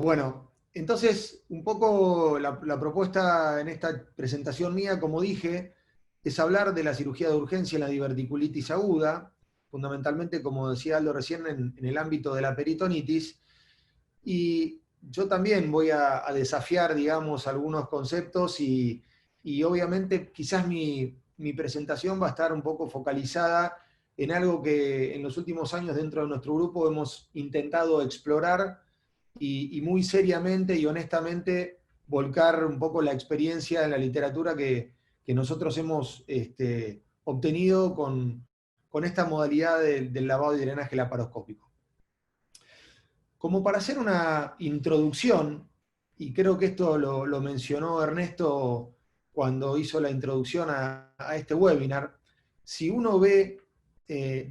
Bueno, entonces un poco la propuesta en esta presentación mía, como dije, es hablar de la cirugía de urgencia en la diverticulitis aguda, fundamentalmente, como decía Aldo recién, en el ámbito de la peritonitis. Y yo también voy a desafiar, digamos, algunos conceptos y obviamente quizás mi presentación va a estar un poco focalizada en algo que en los últimos años dentro de nuestro grupo hemos intentado explorar y muy seriamente y honestamente volcar un poco la experiencia en la literatura que nosotros hemos obtenido con esta modalidad del lavado y drenaje laparoscópico. Como para hacer una introducción, y creo que esto lo mencionó Ernesto cuando hizo la introducción a este webinar, si uno ve,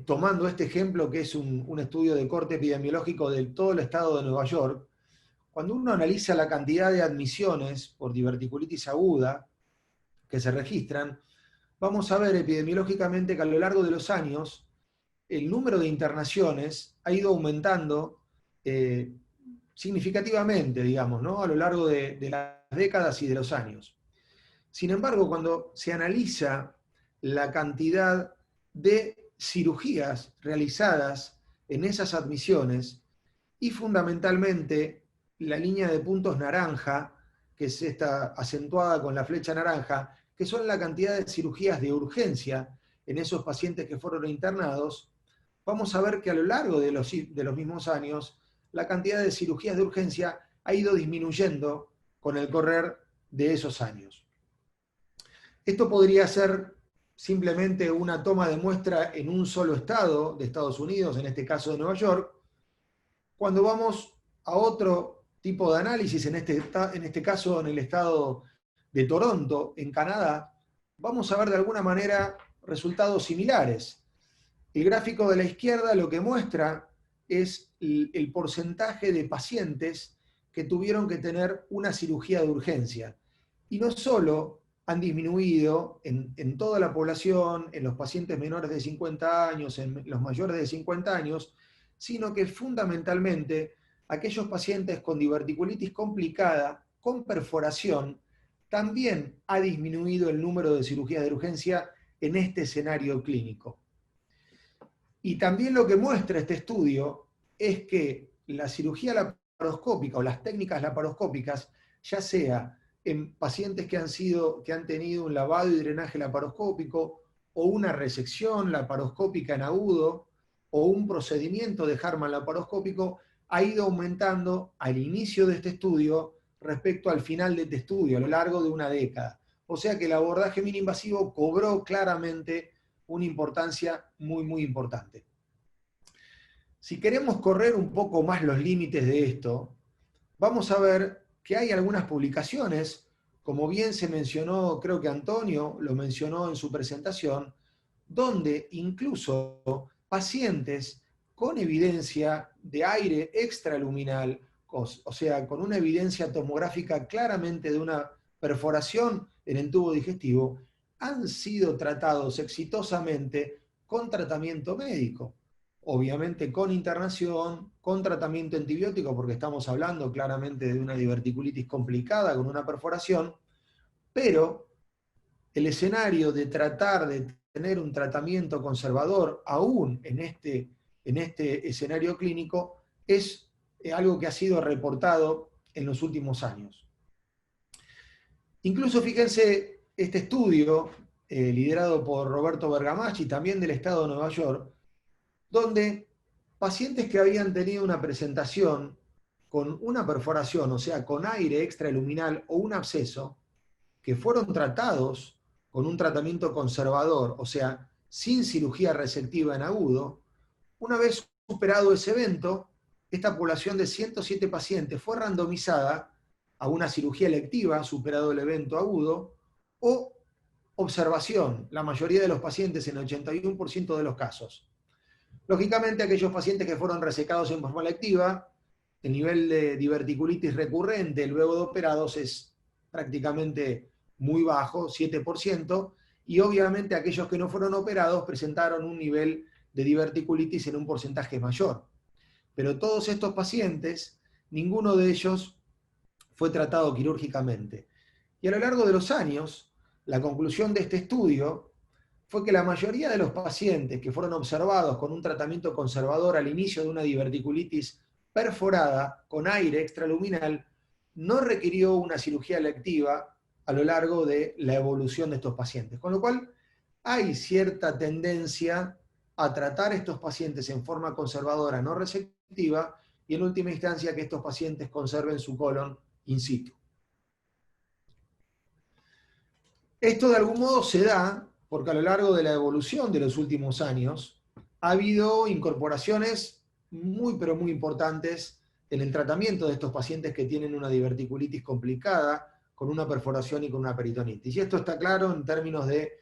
tomando este ejemplo que es un estudio de corte epidemiológico de todo el estado de Nueva York, cuando uno analiza la cantidad de admisiones por diverticulitis aguda que se registran, vamos a ver epidemiológicamente que a lo largo de los años el número de internaciones ha ido aumentando eh, significativamente, digamos, ¿no? A lo largo de las décadas y de los años. Sin embargo, cuando se analiza la cantidad de cirugías realizadas en esas admisiones y fundamentalmente la línea de puntos naranja, que es esta acentuada con la flecha naranja, que son la cantidad de cirugías de urgencia en esos pacientes que fueron internados, vamos a ver que a lo largo de los mismos años, la cantidad de cirugías de urgencia ha ido disminuyendo con el correr de esos años. Esto podría ser simplemente una toma de muestra en un solo estado de Estados Unidos, en este caso de Nueva York. Cuando vamos a otro tipo de análisis, en este caso en el estado de Toronto, en Canadá, vamos a ver de alguna manera resultados similares. El gráfico de la izquierda lo que muestra es el porcentaje de pacientes que tuvieron que tener una cirugía de urgencia. Y no solo han disminuido en toda la población, en los pacientes menores de 50 años, en los mayores de 50 años, sino que fundamentalmente aquellos pacientes con diverticulitis complicada, con perforación, también ha disminuido el número de cirugías de urgencia en este escenario clínico. Y también lo que muestra este estudio es que la cirugía laparoscópica o las técnicas laparoscópicas, ya sea en pacientes que han tenido un lavado y drenaje laparoscópico o una resección laparoscópica en agudo o un procedimiento de Hartmann laparoscópico, ha ido aumentando al inicio de este estudio respecto al final de este estudio, a lo largo de una década. O sea que el abordaje minoinvasivo cobró claramente una importancia muy, muy importante. Si queremos correr un poco más los límites de esto, vamos a ver que hay algunas publicaciones, como bien se mencionó, creo que Antonio lo mencionó en su presentación, donde incluso pacientes con evidencia de aire extraluminal, o sea, con una evidencia tomográfica claramente de una perforación en el tubo digestivo, han sido tratados exitosamente con tratamiento médico. Obviamente con internación, con tratamiento antibiótico, porque estamos hablando claramente de una diverticulitis complicada con una perforación, pero el escenario de tratar de tener un tratamiento conservador aún en este escenario clínico es algo que ha sido reportado en los últimos años. Incluso fíjense, este estudio, liderado por Roberto Bergamaschi, también del estado de Nueva York, donde pacientes que habían tenido una presentación con una perforación, o sea, con aire extraluminal o un absceso, que fueron tratados con un tratamiento conservador, o sea, sin cirugía resectiva en agudo, una vez superado ese evento, esta población de 107 pacientes fue randomizada a una cirugía electiva, superado el evento agudo, o observación, la mayoría de los pacientes en el 81% de los casos. Lógicamente, aquellos pacientes que fueron resecados en forma electiva, el nivel de diverticulitis recurrente luego de operados es prácticamente muy bajo, 7%, y obviamente aquellos que no fueron operados presentaron un nivel de diverticulitis en un porcentaje mayor. Pero todos estos pacientes ninguno de ellos fue tratado quirúrgicamente. Y a lo largo de los años, la conclusión de este estudio fue que la mayoría de los pacientes que fueron observados con un tratamiento conservador al inicio de una diverticulitis perforada con aire extraluminal no requirió una cirugía electiva a lo largo de la evolución de estos pacientes. Con lo cual, hay cierta tendencia a tratar a estos pacientes en forma conservadora no resectiva y en última instancia que estos pacientes conserven su colon in situ. Esto de algún modo se da porque a lo largo de la evolución de los últimos años ha habido incorporaciones muy pero muy importantes en el tratamiento de estos pacientes que tienen una diverticulitis complicada, con una perforación y con una peritonitis. Y esto está claro en términos de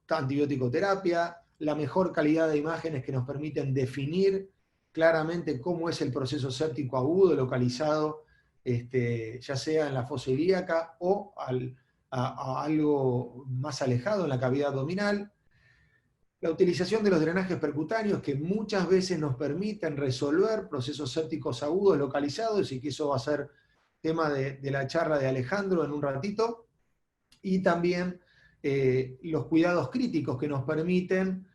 antibiótico terapia, la mejor calidad de imágenes que nos permiten definir claramente cómo es el proceso séptico agudo localizado, ya sea en la fosa ilíaca o a algo más alejado en la cavidad abdominal. La utilización de los drenajes percutáneos que muchas veces nos permiten resolver procesos sépticos agudos localizados, y que eso va a ser tema de la charla de Alejandro en un ratito. Y también los cuidados críticos que nos permiten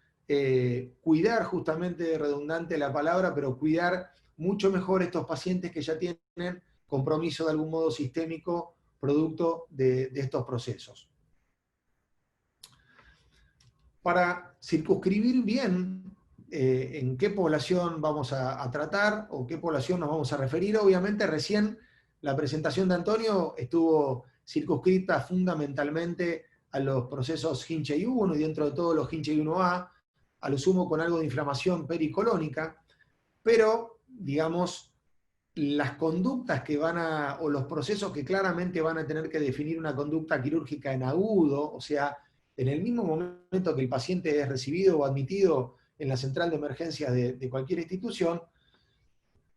cuidar, justamente redundante la palabra, pero cuidar mucho mejor estos pacientes que ya tienen compromiso de algún modo sistémico producto de estos procesos. Para circunscribir bien en qué población vamos a tratar o qué población nos vamos a referir, obviamente recién la presentación de Antonio estuvo circunscrita fundamentalmente a los procesos Hinchey 1 y dentro de todos los Hinchey 1A, a lo sumo con algo de inflamación pericolónica, pero, digamos, las conductas que o los procesos que claramente van a tener que definir una conducta quirúrgica en agudo, o sea, en el mismo momento que el paciente es recibido o admitido en la central de emergencias de cualquier institución,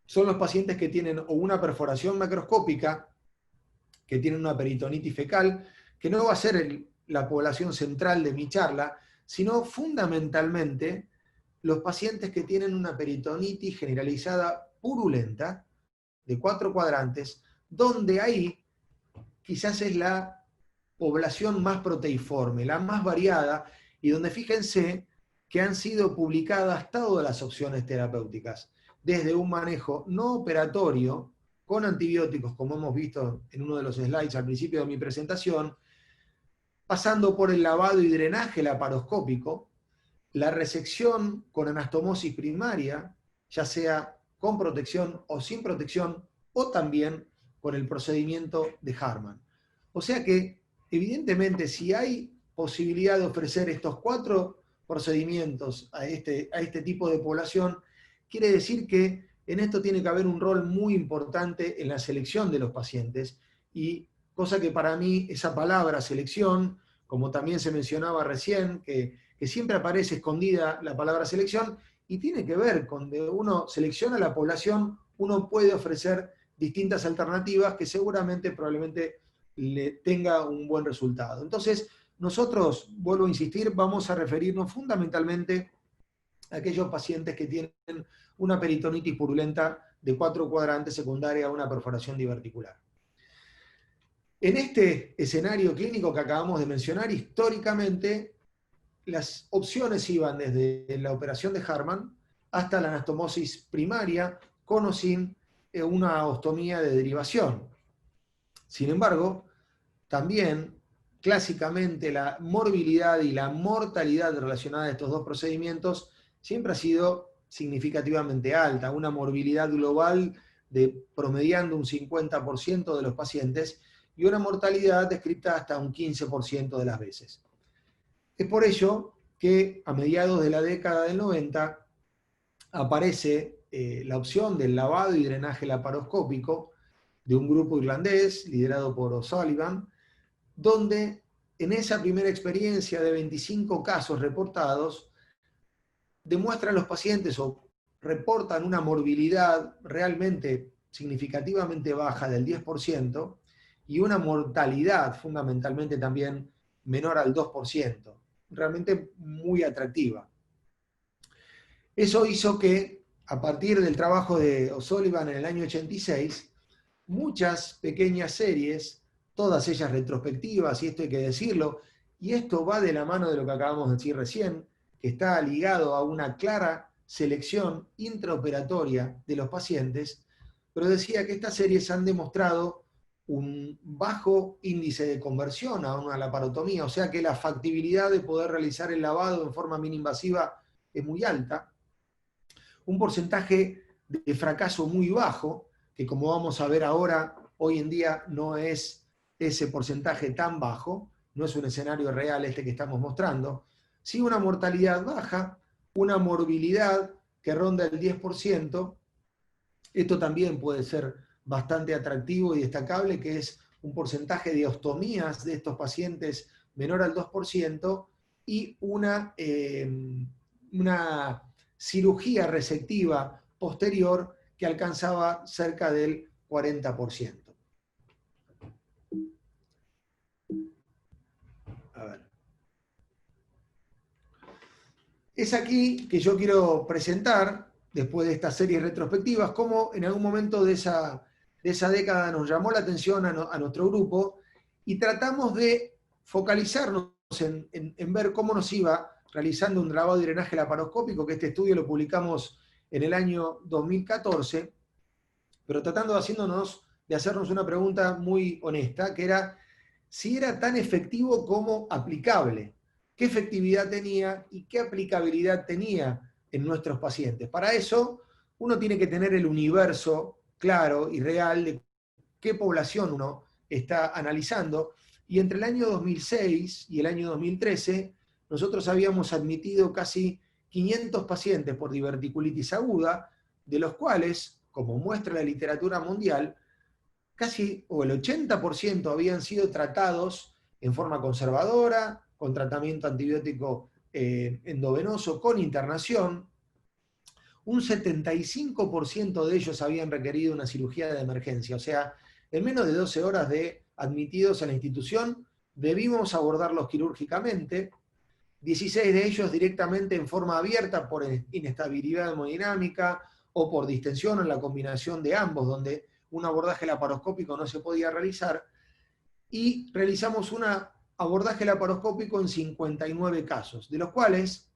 son los pacientes que tienen o una perforación macroscópica, que tienen una peritonitis fecal, que no va a ser la población central de mi charla, sino fundamentalmente los pacientes que tienen una peritonitis generalizada purulenta, de 4 cuadrantes, donde ahí quizás es la población más proteiforme, la más variada, y donde fíjense que han sido publicadas todas las opciones terapéuticas, desde un manejo no operatorio, con antibióticos, como hemos visto en uno de los slides al principio de mi presentación, pasando por el lavado y drenaje laparoscópico, la resección con anastomosis primaria, ya sea con protección o sin protección, o también con el procedimiento de Harman. O sea que, evidentemente, si hay posibilidad de ofrecer estos 4 procedimientos a este tipo de población, quiere decir que en esto tiene que haber un rol muy importante en la selección de los pacientes, y cosa que para mí esa palabra selección, como también se mencionaba recién, que siempre aparece escondida la palabra selección, y tiene que ver con que uno selecciona la población, uno puede ofrecer distintas alternativas que seguramente, probablemente, le tenga un buen resultado. Entonces, nosotros, vuelvo a insistir, vamos a referirnos fundamentalmente a aquellos pacientes que tienen una peritonitis purulenta de 4 cuadrantes secundaria a una perforación diverticular. En este escenario clínico que acabamos de mencionar, históricamente, las opciones iban desde la operación de Harman hasta la anastomosis primaria, con o sin una ostomía de derivación. Sin embargo, también, clásicamente, la morbilidad y la mortalidad relacionada a estos dos procedimientos siempre ha sido significativamente alta, una morbilidad global de promediando un 50% de los pacientes y una mortalidad descrita hasta un 15% de las veces. Es por ello que a mediados de la década del 90 aparece la opción del lavado y drenaje laparoscópico de un grupo irlandés liderado por O'Sullivan, donde en esa primera experiencia de 25 casos reportados, demuestran los pacientes o reportan una morbilidad realmente significativamente baja del 10% y una mortalidad fundamentalmente también menor al 2%, realmente muy atractiva. Eso hizo que a partir del trabajo de O'Sullivan en el año 86, muchas pequeñas series, todas ellas retrospectivas, y esto hay que decirlo, y esto va de la mano de lo que acabamos de decir recién, que está ligado a una clara selección intraoperatoria de los pacientes, pero decía que estas series han demostrado un bajo índice de conversión a una laparotomía, o sea que la factibilidad de poder realizar el lavado en forma mini-invasiva es muy alta, un porcentaje de fracaso muy bajo, que como vamos a ver ahora, hoy en día no es ese porcentaje tan bajo, no es un escenario real este que estamos mostrando, sí una mortalidad baja, una morbilidad que ronda el 10%, esto también puede ser bastante atractivo y destacable, que es un porcentaje de ostomías de estos pacientes menor al 2% y una cirugía resectiva posterior que alcanzaba cerca del 40%. A ver. Es aquí que yo quiero presentar, después de estas series retrospectivas, cómo en algún momento de esa década nos llamó la atención a nuestro grupo y tratamos de focalizarnos en ver cómo nos iba realizando un lavado de drenaje laparoscópico, que este estudio lo publicamos en el año 2014, pero tratando de hacernos una pregunta muy honesta, que era si era tan efectivo como aplicable. ¿Qué efectividad tenía y qué aplicabilidad tenía en nuestros pacientes? Para eso, uno tiene que tener el universo claro y real de qué población uno está analizando. Y entre el año 2006 y el año 2013, nosotros habíamos admitido casi 500 pacientes por diverticulitis aguda, de los cuales, como muestra la literatura mundial, casi o el 80% habían sido tratados en forma conservadora, con tratamiento antibiótico endovenoso, con internación. Un 75% de ellos habían requerido una cirugía de emergencia. O sea, en menos de 12 horas de admitidos a la institución, debimos abordarlos quirúrgicamente. 16 de ellos directamente en forma abierta por inestabilidad hemodinámica o por distensión o en la combinación de ambos, donde un abordaje laparoscópico no se podía realizar, y realizamos un abordaje laparoscópico en 59 casos, de los cuales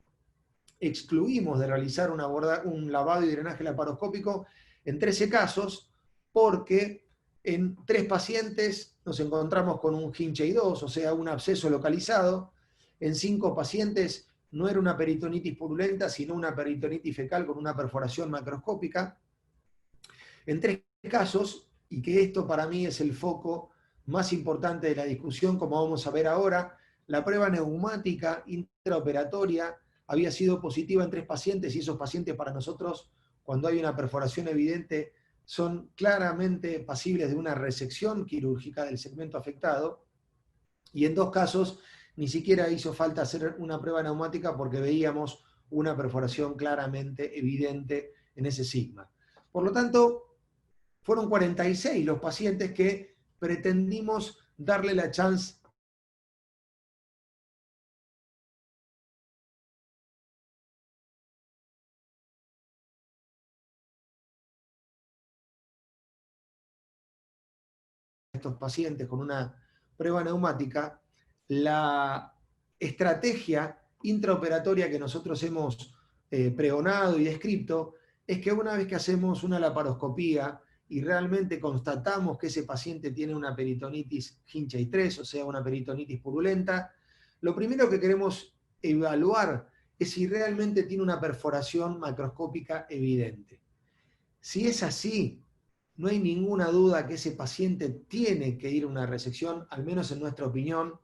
excluimos de realizar un lavado y drenaje laparoscópico en 13 casos, porque en 3 pacientes nos encontramos con un Hinchey 2, o sea, un absceso localizado. En 5 pacientes no era una peritonitis purulenta, sino una peritonitis fecal con una perforación macroscópica. En 3 casos, y que esto para mí es el foco más importante de la discusión, como vamos a ver ahora, la prueba neumática intraoperatoria había sido positiva en 3 pacientes, y esos pacientes para nosotros, cuando hay una perforación evidente, son claramente pasibles de una resección quirúrgica del segmento afectado, y en 2 casos ni siquiera hizo falta hacer una prueba neumática porque veíamos una perforación claramente evidente en ese sigma. Por lo tanto, fueron 46 los pacientes que pretendimos darle la chance a estos pacientes con una prueba neumática. La estrategia intraoperatoria que nosotros hemos pregonado y descrito es que una vez que hacemos una laparoscopía y realmente constatamos que ese paciente tiene una peritonitis Hinchey 3, o sea, una peritonitis purulenta, lo primero que queremos evaluar es si realmente tiene una perforación macroscópica evidente. Si es así, no hay ninguna duda que ese paciente tiene que ir a una resección, al menos en nuestra opinión,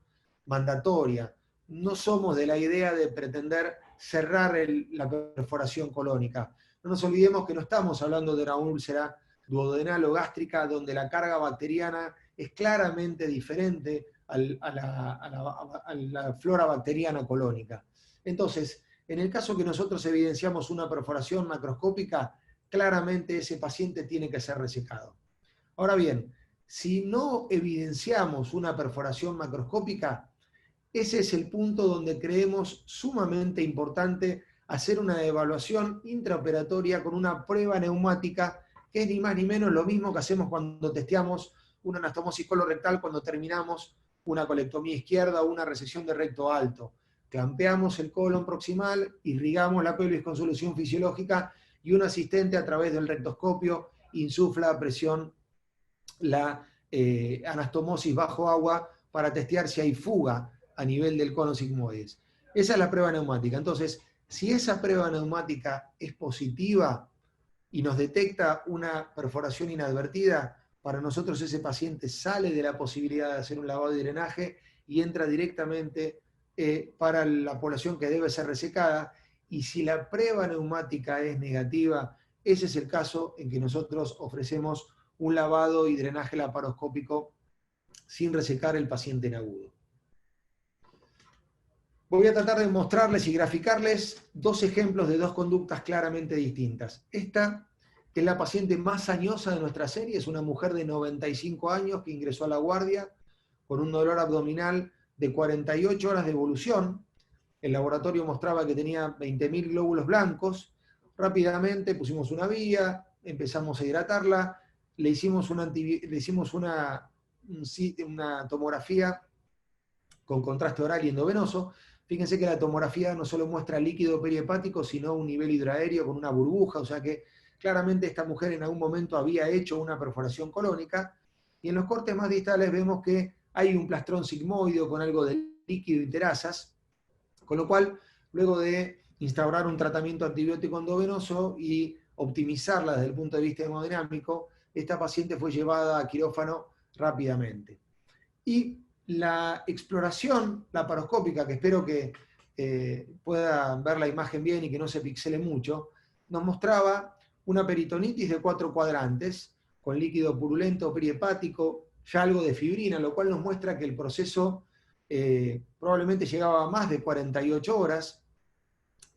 mandatoria. No somos de la idea de pretender cerrar la perforación colónica. No nos olvidemos que no estamos hablando de una úlcera duodenal o gástrica donde la carga bacteriana es claramente diferente a la flora bacteriana colónica. Entonces, en el caso que nosotros evidenciamos una perforación macroscópica, claramente ese paciente tiene que ser resecado. Ahora bien, si no evidenciamos una perforación macroscópica, ese es el punto donde creemos sumamente importante hacer una evaluación intraoperatoria con una prueba neumática, que es ni más ni menos lo mismo que hacemos cuando testeamos una anastomosis colorectal cuando terminamos una colectomía izquierda o una resección de recto alto. Clampeamos el colon proximal, irrigamos la pelvis con solución fisiológica y un asistente a través del rectoscopio insufla a presión la anastomosis bajo agua para testear si hay fuga a nivel del cono sigmoides. Esa es la prueba neumática. Entonces, si esa prueba neumática es positiva y nos detecta una perforación inadvertida, para nosotros ese paciente sale de la posibilidad de hacer un lavado y drenaje y entra directamente para la población que debe ser resecada. Y si la prueba neumática es negativa, ese es el caso en que nosotros ofrecemos un lavado y drenaje laparoscópico sin resecar el paciente en agudo. Voy a tratar de mostrarles y graficarles dos ejemplos de dos conductas claramente distintas. Esta es la paciente más añosa de nuestra serie, es una mujer de 95 años que ingresó a la guardia con un dolor abdominal de 48 horas de evolución. El laboratorio mostraba que tenía 20.000 glóbulos blancos. Rápidamente pusimos una vía, empezamos a hidratarla, le hicimos una tomografía con contraste oral y endovenoso. Fíjense que la tomografía no solo muestra líquido perihepático, sino un nivel hidroaéreo con una burbuja, o sea que claramente esta mujer en algún momento había hecho una perforación colónica, y en los cortes más distales vemos que hay un plastrón sigmoideo con algo de líquido y terasas, con lo cual, luego de instaurar un tratamiento antibiótico endovenoso y optimizarla desde el punto de vista hemodinámico, esta paciente fue llevada a quirófano rápidamente. Y la exploración laparoscópica, que espero que puedan ver la imagen bien y que no se pixele mucho, nos mostraba una peritonitis de 4 cuadrantes, con líquido purulento perihepático, ya algo de fibrina, lo cual nos muestra que el proceso probablemente llegaba a más de 48 horas.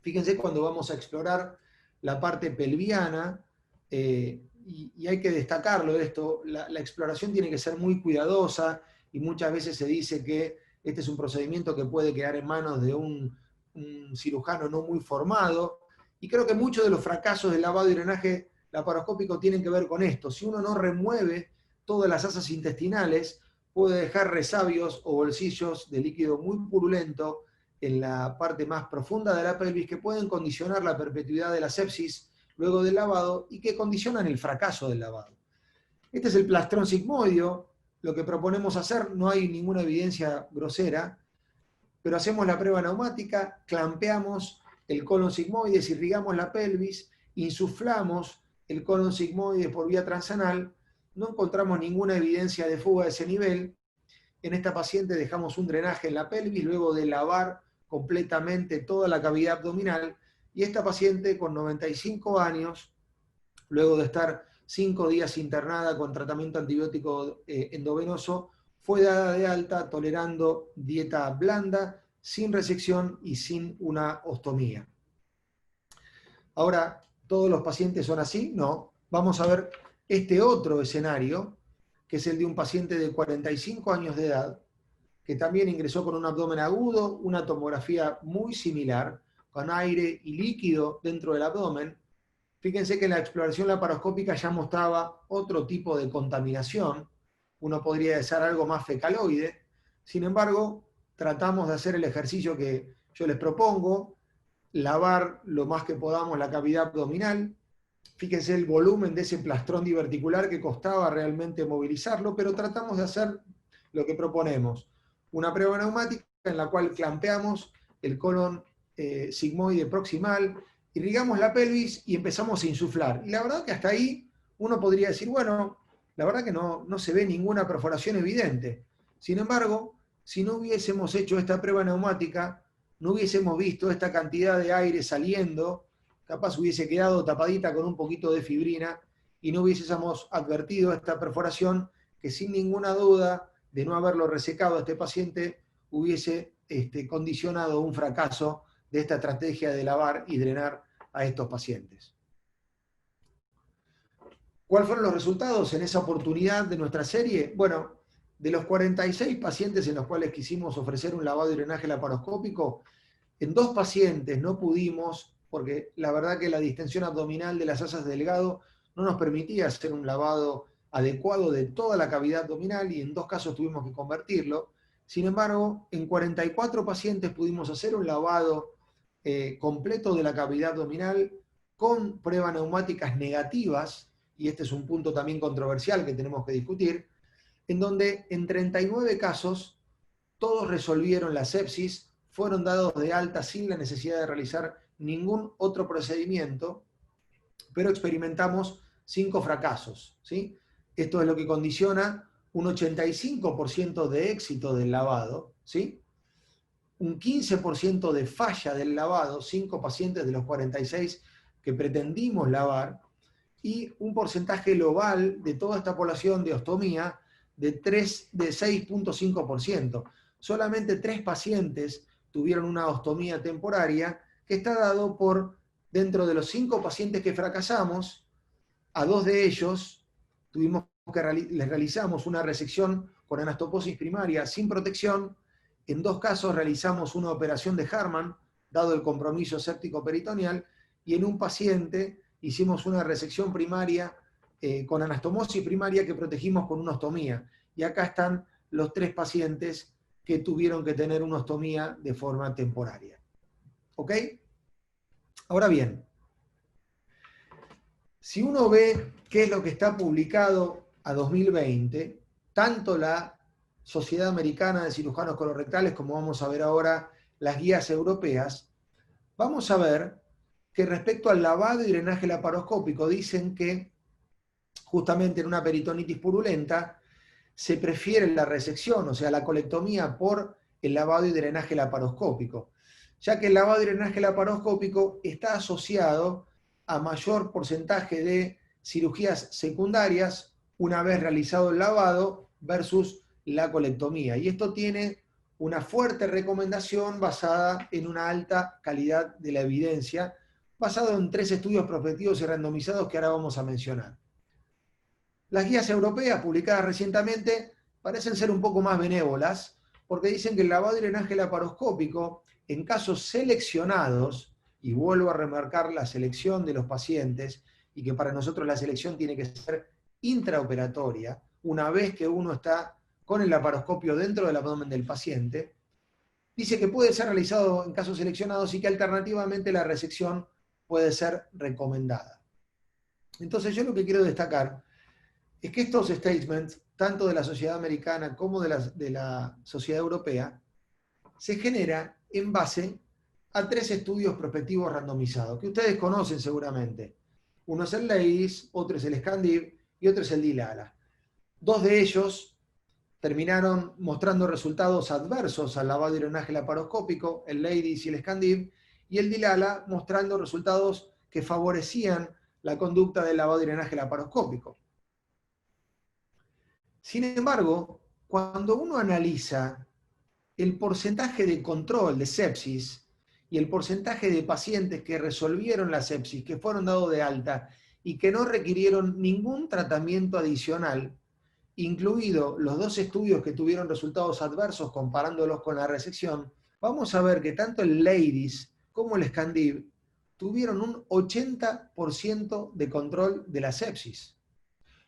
Fíjense cuando vamos a explorar la parte pelviana, y hay que destacarlo esto, la exploración tiene que ser muy cuidadosa, y muchas veces se dice que este es un procedimiento que puede quedar en manos de un cirujano no muy formado, y creo que muchos de los fracasos del lavado y drenaje laparoscópico tienen que ver con esto. Si uno no remueve todas las asas intestinales, puede dejar resabios o bolsillos de líquido muy purulento en la parte más profunda de la pelvis que pueden condicionar la perpetuidad de la sepsis luego del lavado y que condicionan el fracaso del lavado. Este es el plastrón sigmoideo. Lo que proponemos hacer, no hay ninguna evidencia grosera, pero hacemos la prueba neumática, clampeamos el colon sigmoides, irrigamos la pelvis, insuflamos el colon sigmoides por vía transanal, no encontramos ninguna evidencia de fuga de ese nivel. En esta paciente dejamos un drenaje en la pelvis luego de lavar completamente toda la cavidad abdominal, y esta paciente con 95 años, luego de estar 5 días internada con tratamiento antibiótico endovenoso, fue dada de alta tolerando dieta blanda, sin resección y sin una ostomía. Ahora, ¿todos los pacientes son así? No. Vamos a ver este otro escenario, que es el de un paciente de 45 años de edad, que también ingresó con un abdomen agudo, una tomografía muy similar, con aire y líquido dentro del abdomen. Fíjense que en la exploración laparoscópica ya mostraba otro tipo de contaminación, uno podría decir algo más fecaloide. Sin embargo, tratamos de hacer el ejercicio que yo les propongo, lavar lo más que podamos la cavidad abdominal. Fíjense el volumen de ese plastrón diverticular que costaba realmente movilizarlo, pero tratamos de hacer lo que proponemos. Una prueba neumática en la cual clampeamos el colon sigmoide proximal, irrigamos la pelvis y empezamos a insuflar. Y la verdad que hasta ahí uno podría decir, bueno, la verdad que no se ve ninguna perforación evidente. Sin embargo, si no hubiésemos hecho esta prueba neumática, no hubiésemos visto esta cantidad de aire saliendo, capaz hubiese quedado tapadita con un poquito de fibrina y no hubiésemos advertido esta perforación que sin ninguna duda de no haberlo resecado a este paciente hubiese condicionado un fracaso de esta estrategia de lavar y drenar a estos pacientes. ¿Cuáles fueron los resultados en esa oportunidad de nuestra serie? Bueno, de los 46 pacientes en los cuales quisimos ofrecer un lavado y drenaje laparoscópico, en 2 pacientes no pudimos porque la verdad que la distensión abdominal de las asas de delgado no nos permitía hacer un lavado adecuado de toda la cavidad abdominal y en 2 casos tuvimos que convertirlo. Sin embargo, en 44 pacientes pudimos hacer un lavado completo de la cavidad abdominal con pruebas neumáticas negativas, y este es un punto también controversial que tenemos que discutir, en donde en 39 casos todos resolvieron la sepsis, fueron dados de alta sin la necesidad de realizar ningún otro procedimiento, pero experimentamos 5 fracasos, ¿sí? Esto es lo que condiciona un 85% de éxito del lavado, ¿sí? Un 15% de falla del lavado, 5 pacientes de los 46 que pretendimos lavar, y un porcentaje global de toda esta población de ostomía de 6,5%. Solamente 3 pacientes tuvieron una ostomía temporaria, que está dado por, dentro de los 5 pacientes que fracasamos, a 2 de ellos les realizamos una resección con anastomosis primaria sin protección. En 2 casos realizamos una operación de Harman, dado el compromiso séptico peritoneal, y en un paciente hicimos una resección primaria con anastomosis primaria que protegimos con una ostomía. Y acá están los 3 pacientes que tuvieron que tener una ostomía de forma temporaria. ¿Ok? Ahora bien, si uno ve qué es lo que está publicado a 2020, tanto la Sociedad Americana de Cirujanos Colorectales, como vamos a ver ahora las guías europeas, vamos a ver que respecto al lavado y drenaje laparoscópico dicen que justamente en una peritonitis purulenta se prefiere la resección, o sea, la colectomía por el lavado y drenaje laparoscópico, ya que el lavado y drenaje laparoscópico está asociado a mayor porcentaje de cirugías secundarias una vez realizado el lavado versus la colectomía. Y esto tiene una fuerte recomendación basada en una alta calidad de la evidencia, basado en 3 estudios prospectivos y randomizados que ahora vamos a mencionar. Las guías europeas publicadas recientemente parecen ser un poco más benévolas, porque dicen que el lavado y drenaje laparoscópico, en casos seleccionados, y vuelvo a remarcar la selección de los pacientes, y que para nosotros la selección tiene que ser intraoperatoria, una vez que uno está con el laparoscopio dentro del abdomen del paciente, dice que puede ser realizado en casos seleccionados y que alternativamente la resección puede ser recomendada. Entonces yo lo que quiero destacar es que estos statements, tanto de la sociedad americana como de la sociedad europea, se genera en base a 3 estudios prospectivos randomizados, que ustedes conocen seguramente. Uno es el LADIS, otro es el SCANDIV y otro es el DILALA. 2 de ellos terminaron mostrando resultados adversos al lavado y drenaje laparoscópico, el LADIS y el SCANDIV, y el DILALA mostrando resultados que favorecían la conducta del lavado y drenaje laparoscópico. Sin embargo, cuando uno analiza el porcentaje de control de sepsis y el porcentaje de pacientes que resolvieron la sepsis, que fueron dados de alta y que no requirieron ningún tratamiento adicional, incluido los 2 estudios que tuvieron resultados adversos comparándolos con la resección, vamos a ver que tanto el LADIS como el SCANDIV tuvieron un 80% de control de la sepsis,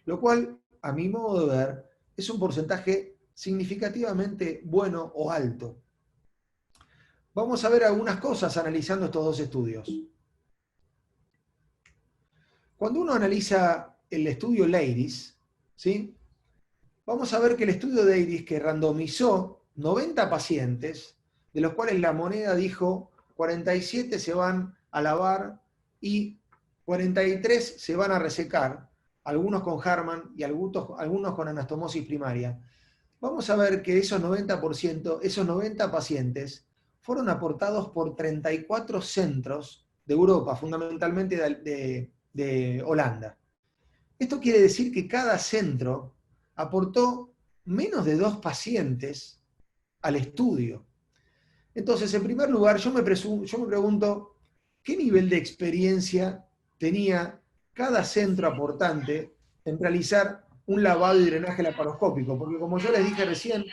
lo cual, a mi modo de ver, es un porcentaje significativamente bueno o alto. Vamos a ver algunas cosas analizando estos 2 estudios. Cuando uno analiza el estudio LADIS, ¿sí? Vamos a ver que el estudio LADIS, que randomizó 90 pacientes, de los cuales la moneda dijo 47 se van a lavar y 43 se van a resecar, algunos con Harman y algunos con anastomosis primaria. Vamos a ver que esos 90%, esos 90 pacientes, fueron aportados por 34 centros de Europa, fundamentalmente de Holanda. Esto quiere decir que cada centro aportó menos de 2 pacientes al estudio. Entonces, en primer lugar, yo me pregunto, ¿qué nivel de experiencia tenía cada centro aportante en realizar un lavado y drenaje laparoscópico? Porque como yo les dije recién,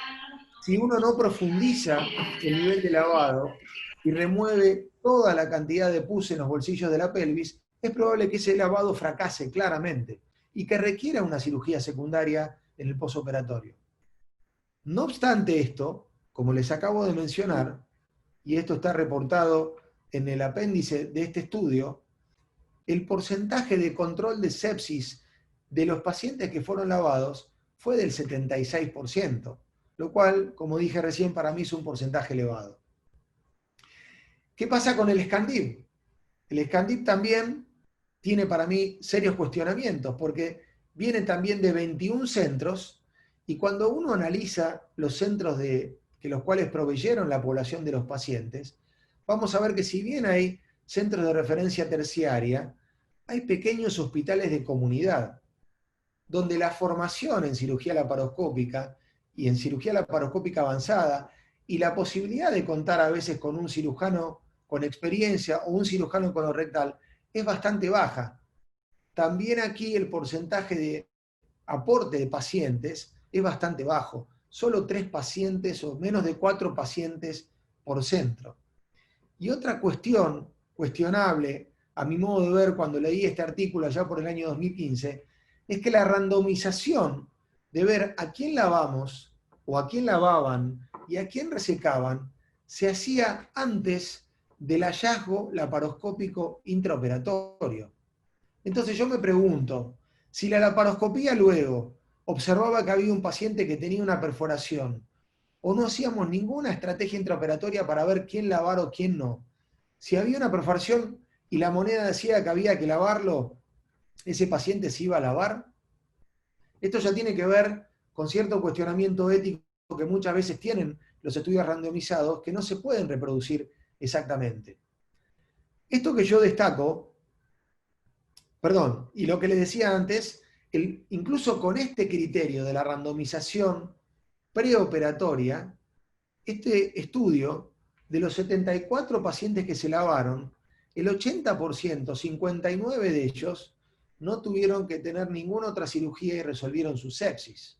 si uno no profundiza el nivel de lavado y remueve toda la cantidad de pus en los bolsillos de la pelvis, es probable que ese lavado fracase claramente y que requiera una cirugía secundaria en el posoperatorio. No obstante esto, como les acabo de mencionar, y esto está reportado en el apéndice de este estudio, el porcentaje de control de sepsis de los pacientes que fueron lavados fue del 76%, lo cual, como dije recién, para mí es un porcentaje elevado. ¿Qué pasa con el Scandip? El Scandip también tiene para mí serios cuestionamientos, porque viene también de 21 centros, y cuando uno analiza los centros que los cuales proveyeron la población de los pacientes, vamos a ver que si bien hay centros de referencia terciaria, hay pequeños hospitales de comunidad, donde la formación en cirugía laparoscópica y en cirugía laparoscópica avanzada y la posibilidad de contar a veces con un cirujano con experiencia o un cirujano colorectal es bastante baja. También aquí el porcentaje de aporte de pacientes es bastante bajo, solo 3 pacientes o menos de 4 pacientes por centro. Y otra cuestión cuestionable, a mi modo de ver, cuando leí este artículo allá por el año 2015, es que la randomización de ver a quién lavamos o a quién lavaban y a quién resecaban se hacía antes del hallazgo laparoscópico intraoperatorio. Entonces yo me pregunto, si la laparoscopía luego observaba que había un paciente que tenía una perforación, o no hacíamos ninguna estrategia intraoperatoria para ver quién lavar o quién no. Si había una perforación y la moneda decía que había que lavarlo, ¿ese paciente se iba a lavar? Esto ya tiene que ver con cierto cuestionamiento ético que muchas veces tienen los estudios randomizados que no se pueden reproducir exactamente. Esto que yo destaco, perdón, y lo que les decía antes, incluso con este criterio de la randomización preoperatoria, este estudio, de los 74 pacientes que se lavaron, el 80%, 59 de ellos, no tuvieron que tener ninguna otra cirugía y resolvieron su sepsis.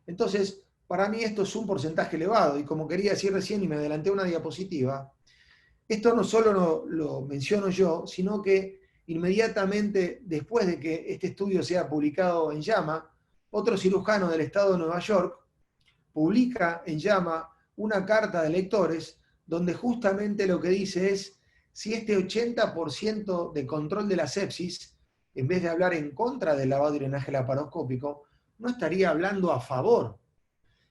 Entonces, para mí esto es un porcentaje elevado, y como quería decir recién y me adelanté a una diapositiva, esto no solo lo menciono yo, sino que inmediatamente después de que este estudio sea publicado en JAMA, otro cirujano del estado de Nueva York publica en JAMA una carta de lectores donde justamente lo que dice es si este 80% de control de la sepsis, en vez de hablar en contra del lavado y drenaje laparoscópico, no estaría hablando a favor.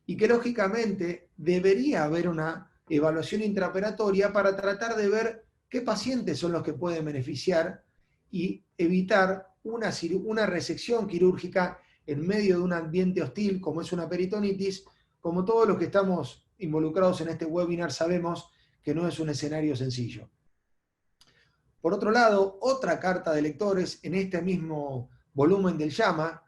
Y que lógicamente debería haber una evaluación intraoperatoria para tratar de ver qué pacientes son los que pueden beneficiar y evitar una resección quirúrgica en medio de un ambiente hostil como es una peritonitis. Como todos los que estamos involucrados en este webinar sabemos que no es un escenario sencillo. Por otro lado, otra carta de lectores en este mismo volumen del JAMA,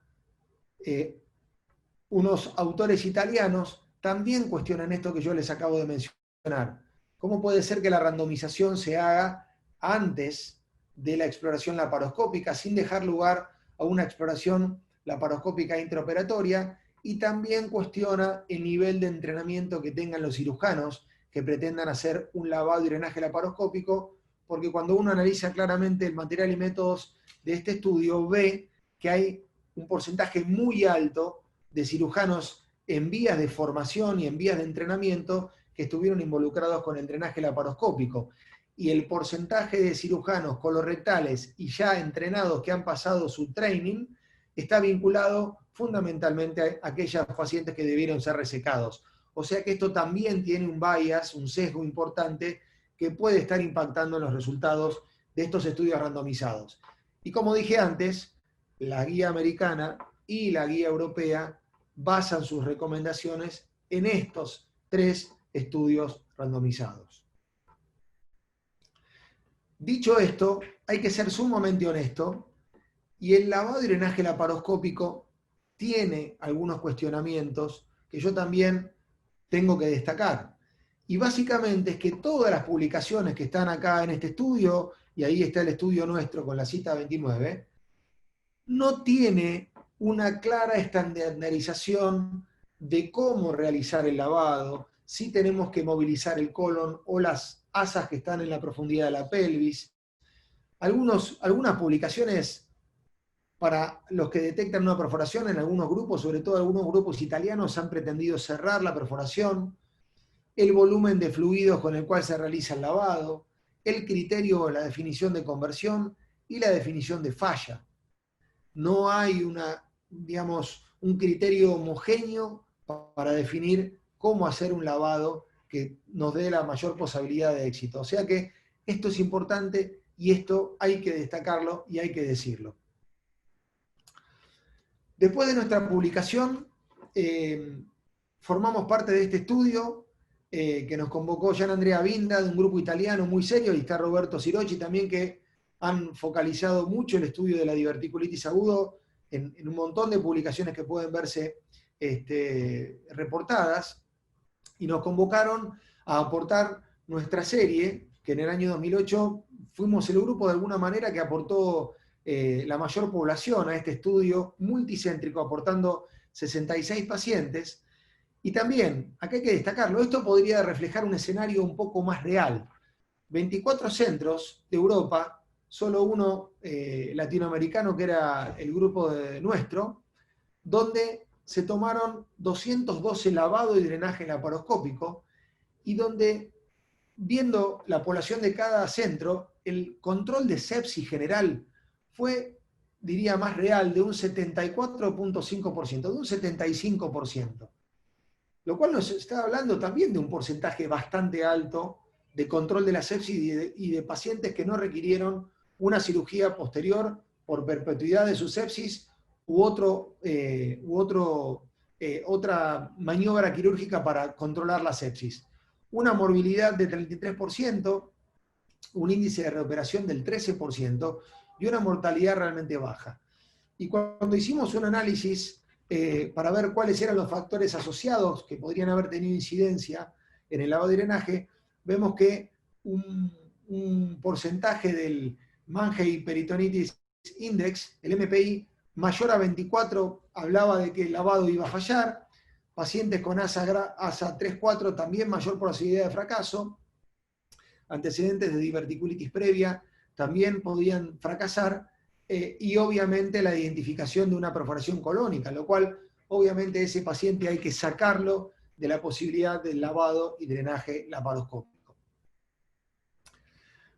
unos autores italianos también cuestionan esto que yo les acabo de mencionar. ¿Cómo puede ser que la randomización se haga antes de la exploración laparoscópica sin dejar lugar a una exploración laparoscópica intraoperatoria? Y también cuestiona el nivel de entrenamiento que tengan los cirujanos que pretendan hacer un lavado y drenaje laparoscópico, porque cuando uno analiza claramente el material y métodos de este estudio, ve que hay un porcentaje muy alto de cirujanos en vías de formación y en vías de entrenamiento que estuvieron involucrados con el drenaje laparoscópico. Y el porcentaje de cirujanos colorectales y ya entrenados que han pasado su training está vinculado fundamentalmente a aquellos pacientes que debieron ser resecados. O sea que esto también tiene un bias, un sesgo importante que puede estar impactando en los resultados de estos estudios randomizados. Y como dije antes, la guía americana y la guía europea basan sus recomendaciones en estos 3 estudios randomizados. Dicho esto, hay que ser sumamente honesto, y el lavado y drenaje laparoscópico tiene algunos cuestionamientos que yo también tengo que destacar. Y básicamente es que todas las publicaciones que están acá en este estudio, y ahí está el estudio nuestro con la cita 29, no tiene una clara estandarización de cómo realizar el lavado, sí tenemos que movilizar el colon o las asas que están en la profundidad de la pelvis. Algunas publicaciones para los que detectan una perforación en algunos grupos, sobre todo algunos grupos italianos, han pretendido cerrar la perforación, el volumen de fluidos con el cual se realiza el lavado, el criterio, la definición de conversión y la definición de falla. No hay un criterio homogéneo para definir cómo hacer un lavado que nos dé la mayor posibilidad de éxito. O sea que esto es importante y esto hay que destacarlo y hay que decirlo. Después de nuestra publicación, formamos parte de este estudio que nos convocó Gian Andrea Vinda, de un grupo italiano muy serio, y está Roberto Sirocci también, que han focalizado mucho el estudio de la diverticulitis agudo en un montón de publicaciones que pueden verse reportadas, y nos convocaron a aportar nuestra serie, que en el año 2008 fuimos el grupo de alguna manera que aportó la mayor población a este estudio multicéntrico, aportando 66 pacientes. Y también, acá hay que destacarlo, esto podría reflejar un escenario un poco más real. 24 centros de Europa, solo uno latinoamericano, que era el grupo nuestro, donde se tomaron 212 lavado y drenaje laparoscópico, y donde, viendo la población de cada centro, el control de sepsis general fue, diría, más real, de un 74.5%, de un 75%. Lo cual nos está hablando también de un porcentaje bastante alto de control de la sepsis y de pacientes que no requirieron una cirugía posterior por perpetuidad de su sepsis u otra maniobra quirúrgica para controlar la sepsis. Una morbilidad de 33%, un índice de recuperación del 13% y una mortalidad realmente baja. Y cuando hicimos un análisis para ver cuáles eran los factores asociados que podrían haber tenido incidencia en el lavado y drenaje, vemos que un porcentaje del Mannheim Peritonitis Index, el MPI, mayor a 24 hablaba de que el lavado iba a fallar. Pacientes con ASA 3-4 también mayor posibilidad de fracaso. Antecedentes de diverticulitis previa también podían fracasar. Y obviamente la identificación de una perforación colónica, lo cual obviamente ese paciente hay que sacarlo de la posibilidad del lavado y drenaje laparoscópico.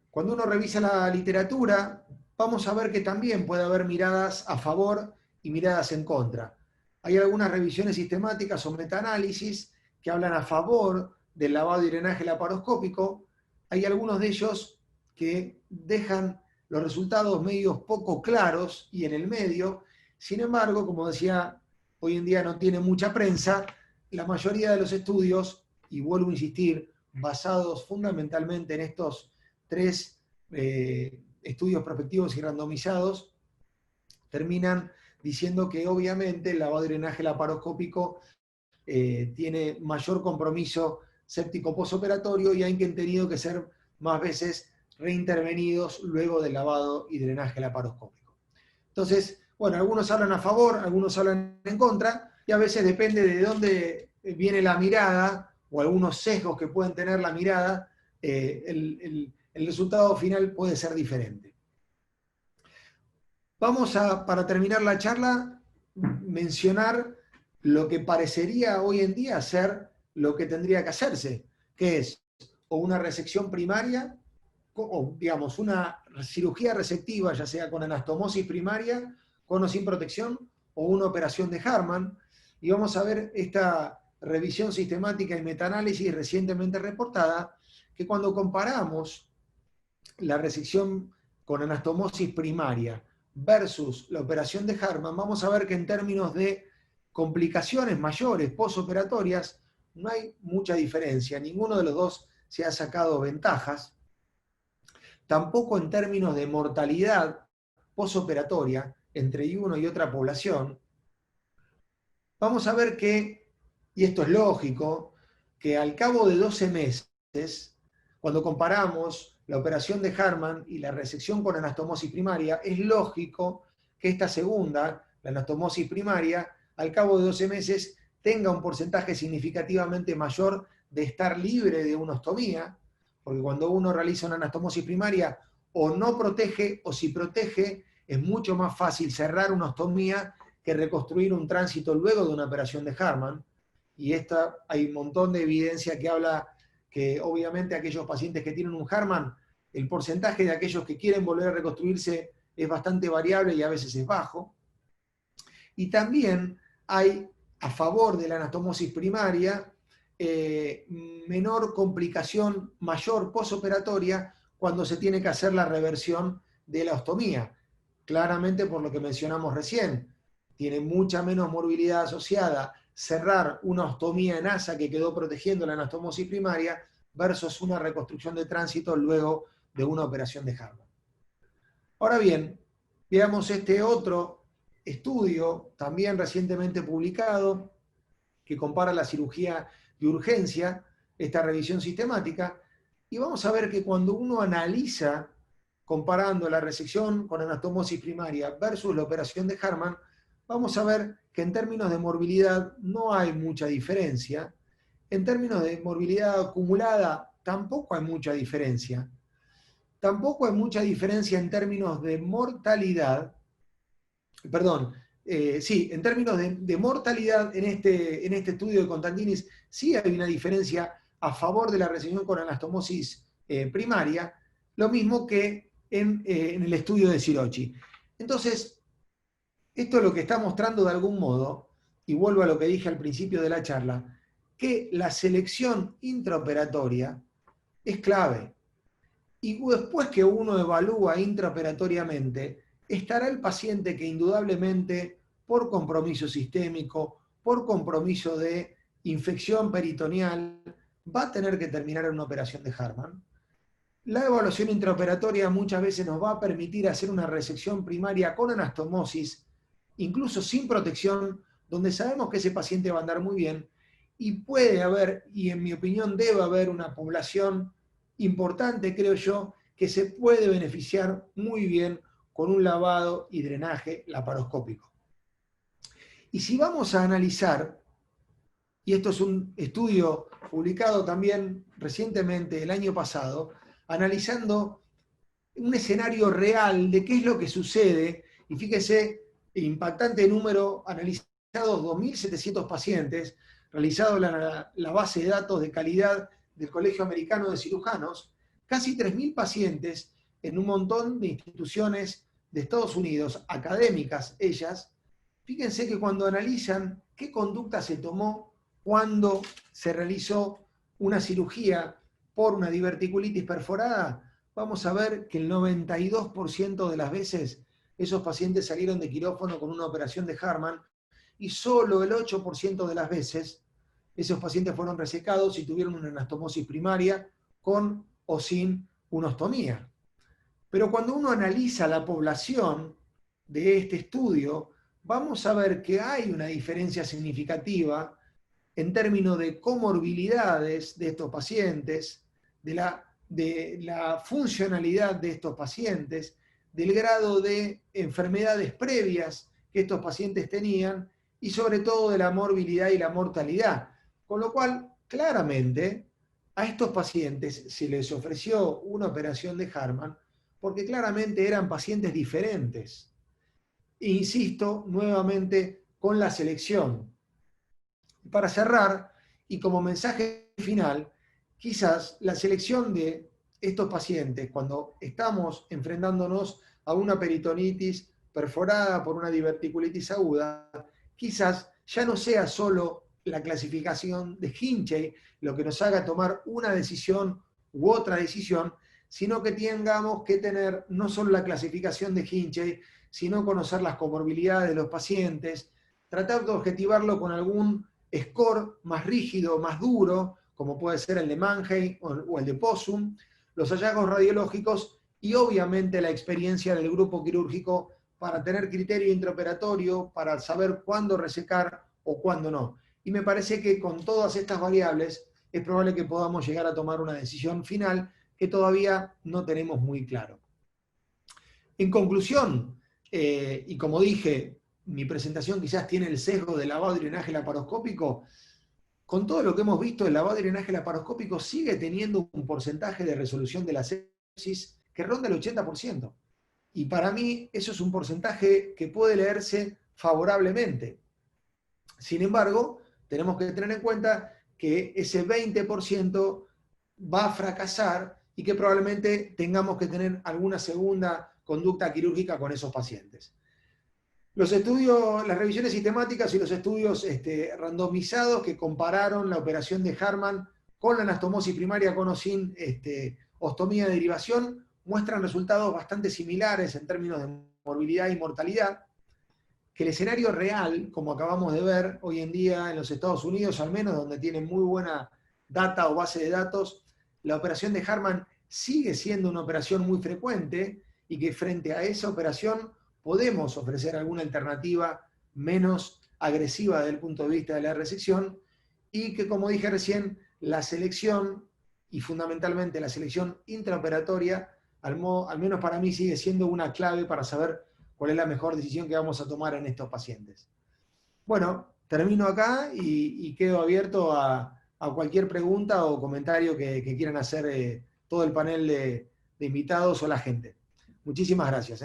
Cuando uno revisa la literatura, vamos a ver que también puede haber miradas a favor y miradas en contra. Hay algunas revisiones sistemáticas o metaanálisis que hablan a favor del lavado y drenaje laparoscópico. Hay algunos de ellos que dejan los resultados medios poco claros y en el medio. Sin embargo, como decía, hoy en día no tiene mucha prensa. La mayoría de los estudios, y vuelvo a insistir, basados fundamentalmente en estos 3 estudios prospectivos y randomizados, terminan diciendo que obviamente el lavado y drenaje laparoscópico tiene mayor compromiso séptico postoperatorio y hay tenido que ser más veces reintervenidos luego del lavado y drenaje laparoscópico. Entonces, bueno, algunos hablan a favor, algunos hablan en contra, y a veces depende de dónde viene la mirada, o algunos sesgos que pueden tener la mirada, el resultado final puede ser diferente. Vamos a, para terminar la charla, mencionar lo que parecería hoy en día ser lo que tendría que hacerse, que es o una resección primaria, o digamos, una cirugía resectiva, ya sea con anastomosis primaria, con o sin protección, o una operación de Hartmann. Y vamos a ver esta revisión sistemática y metaanálisis recientemente reportada, que cuando comparamos la resección con anastomosis primaria versus la operación de Hartmann, vamos a ver que en términos de complicaciones mayores postoperatorias no hay mucha diferencia. Ninguno de los dos se ha sacado ventajas. Tampoco en términos de mortalidad postoperatoria entre uno y otra población. Vamos a ver que, y esto es lógico, que al cabo de 12 meses, cuando comparamos la operación de Hartmann y la resección con anastomosis primaria, es lógico que esta segunda, la anastomosis primaria, al cabo de 12 meses tenga un porcentaje significativamente mayor de estar libre de una ostomía, porque cuando uno realiza una anastomosis primaria, o no protege, o si protege, es mucho más fácil cerrar una ostomía que reconstruir un tránsito luego de una operación de Hartmann. Y hay un montón de evidencia que habla que obviamente aquellos pacientes que tienen un Hartmann, el porcentaje de aquellos que quieren volver a reconstruirse es bastante variable y a veces es bajo. Y también hay, a favor de la anastomosis primaria, menor complicación, mayor posoperatoria cuando se tiene que hacer la reversión de la ostomía. Claramente por lo que mencionamos recién, tiene mucha menos morbilidad asociada cerrar una ostomía en asa que quedó protegiendo la anastomosis primaria versus una reconstrucción de tránsito luego de una operación de Hartmann. Ahora bien, veamos este otro estudio, también recientemente publicado, que compara la cirugía de urgencia, esta revisión sistemática, y vamos a ver que cuando uno analiza, comparando la resección con anastomosis primaria versus la operación de Hartmann, vamos a ver que en términos de morbilidad no hay mucha diferencia, en términos de morbilidad acumulada tampoco hay mucha diferencia, tampoco hay mucha diferencia en términos de mortalidad, perdón, sí, en términos de mortalidad en este estudio de Constantinis sí hay una diferencia a favor de la resección con anastomosis primaria, lo mismo que en el estudio de Sirochi. Entonces, esto es lo que está mostrando de algún modo, y vuelvo a lo que dije al principio de la charla, que la selección intraoperatoria es clave. Y después que uno evalúa intraoperatoriamente, estará el paciente que indudablemente, por compromiso sistémico, por compromiso de infección peritoneal, va a tener que terminar en una operación de Hartmann. La evaluación intraoperatoria muchas veces nos va a permitir hacer una resección primaria con anastomosis, incluso sin protección, donde sabemos que ese paciente va a andar muy bien, y puede haber, y en mi opinión debe haber, una población importante, creo yo, que se puede beneficiar muy bien con un lavado y drenaje laparoscópico. Y si vamos a analizar, y esto es un estudio publicado también recientemente, el año pasado, analizando un escenario real de qué es lo que sucede, y fíjese, impactante número, analizados 2.700 pacientes, realizado la base de datos de calidad del Colegio Americano de Cirujanos, casi 3.000 pacientes en un montón de instituciones de Estados Unidos, académicas ellas. Fíjense que cuando analizan qué conducta se tomó cuando se realizó una cirugía por una diverticulitis perforada, vamos a ver que el 92% de las veces esos pacientes salieron de quirófano con una operación de Hartmann y solo el 8% de las veces esos pacientes fueron resecados y tuvieron una anastomosis primaria con o sin una ostomía. Pero cuando uno analiza la población de este estudio, vamos a ver que hay una diferencia significativa en términos de comorbilidades de estos pacientes, de la funcionalidad de estos pacientes, del grado de enfermedades previas que estos pacientes tenían y sobre todo de la morbilidad y la mortalidad. Con lo cual, claramente, a estos pacientes se les ofreció una operación de Hartmann porque claramente eran pacientes diferentes. E insisto nuevamente con la selección. Para cerrar, y como mensaje final, quizás la selección de estos pacientes, cuando estamos enfrentándonos a una peritonitis perforada por una diverticulitis aguda, quizás ya no sea solo la clasificación de Hinchey lo que nos haga tomar una decisión u otra decisión, sino que tengamos que tener no solo la clasificación de Hinchey, sino conocer las comorbilidades de los pacientes, tratar de objetivarlo con algún score más rígido, más duro, como puede ser el de Mannheim o el de Possum, los hallazgos radiológicos y obviamente la experiencia del grupo quirúrgico para tener criterio intraoperatorio, para saber cuándo resecar o cuándo no. Y me parece que con todas estas variables es probable que podamos llegar a tomar una decisión final que todavía no tenemos muy claro. En conclusión, y como dije, mi presentación quizás tiene el sesgo de lavado y drenaje laparoscópico, con todo lo que hemos visto, el lavado de drenaje laparoscópico sigue teniendo un porcentaje de resolución de la sepsis que ronda el 80%. Y para mí eso es un porcentaje que puede leerse favorablemente. Sin embargo, tenemos que tener en cuenta que ese 20% va a fracasar y que probablemente tengamos que tener alguna segunda conducta quirúrgica con esos pacientes. Los estudios, las revisiones sistemáticas y los estudios randomizados que compararon la operación de Harman con la anastomosis primaria con o sin ostomía de derivación muestran resultados bastante similares en términos de morbilidad y mortalidad, que el escenario real, como acabamos de ver hoy en día en los Estados Unidos, al menos donde tienen muy buena data o base de datos, la operación de Harman sigue siendo una operación muy frecuente y que frente a esa operación podemos ofrecer alguna alternativa menos agresiva desde el punto de vista de la resección y que, como dije recién, la selección y fundamentalmente la selección intraoperatoria, al menos para mí, sigue siendo una clave para saber cuál es la mejor decisión que vamos a tomar en estos pacientes. Bueno, termino acá y quedo abierto a cualquier pregunta o comentario que quieran hacer todo el panel de invitados o la gente. Muchísimas gracias.